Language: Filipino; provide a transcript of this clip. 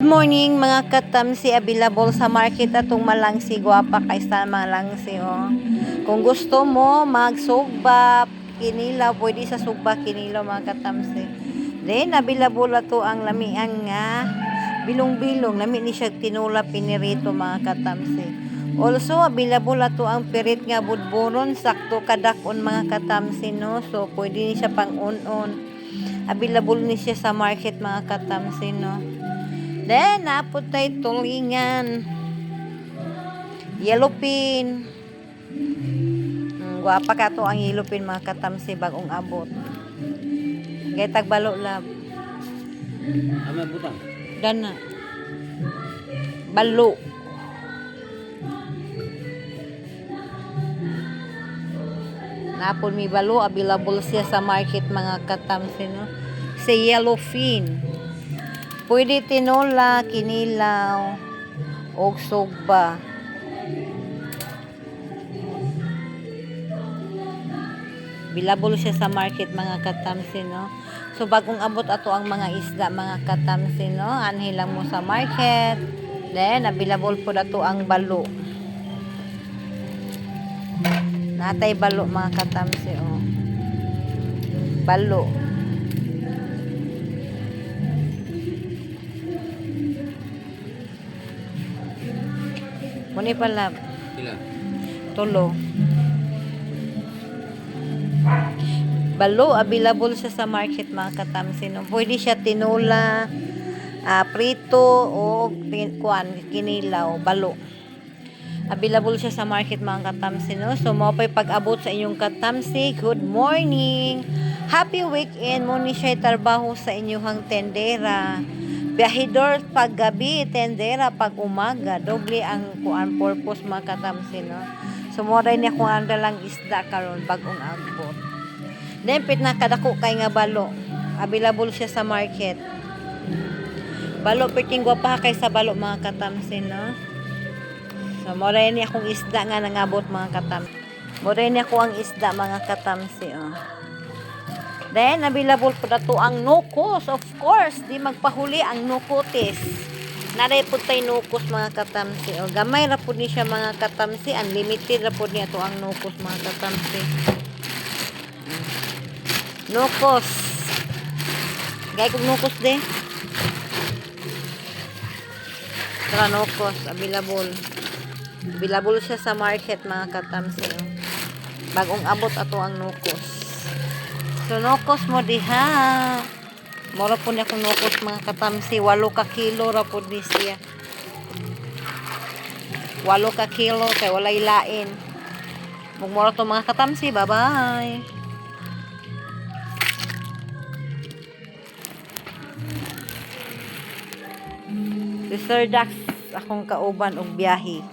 morning mga katamsi, available sa market atong malangsi, guwapa kay sa malangsi oh. Kung gusto mo magsugba kinilaw, pwede sa sugba kinilaw mga katamsi. Then available ato ang lamian nga bilong-bilong, lami ni siya tinula pinirito mga katamsi. Also available ato ang pirit nga budburon, sakto kadakon mga katamsi no. So pwede ni siya pang unon. Available ni siya sa market mga katamsi no. Then, napot tayo tulingan. Yellowpin. Guwapa ka to ang yellowpin mga katamsi bagong abot. Gaya tagbalo lab. Ama butang. Dana. Balo. Napon mi balo. Available siya sa market mga katamsi no. Si yellowfin. Pwede tinola, kinilaw, o sugba. Bilabol siya sa market mga katamsi, no? So, bagong abot ato ang mga isda mga katamsi, no? Anhi lang mo sa market. Then, bilabol po ato ang balo. Natay balo mga katamsi, oh. Balo. Muni pala. Pila? Tulo. Balo, available siya sa market mga katamsi. No? Pwede siya tinula, prito, o kinilaw, balo. Available siya sa market mga katamsi. No? So, mo pa'y pag-abot sa inyong katamsi. Good morning! Happy weekend! Muni siya'y trabaho sa inyong tendera. Biyahidor pag gabi, tendera pag umaga. Doble ang kuan purpose mga katamsi, no? Sumuray niya kung anda lang isda karon bagong agbot. Then, pit na kadako kay nga balo. Available siya sa market. Balo, piting gwapa kay sa balo mga katamsi, no? So, muray niya kung isda nga nangabot mga katamsi. Muray niya ko ang isda mga katamsi, oh. Then, available po na to ang nukos. Of course, di magpahuli ang nukotis. Naray po tayo nukos mga katamsi. O, gamay ra po ni siya mga katamsi. Unlimited ra po niya to ang nukos mga katamsi. Nukos. Gaya kong nukos de. Tara nukos. Available. Available siya sa market mga katamsi. O. Bagong abot ato ang nukos. So, nukos mo diha. Mura po niya kung nukos mga katamsi. 8 ka kilo ra po di siya. 8 ka kilo. Kaya wala ilain. Mugmura to mga katamsi. Bye-bye. Si Sir Dax akong kauban og biyahe.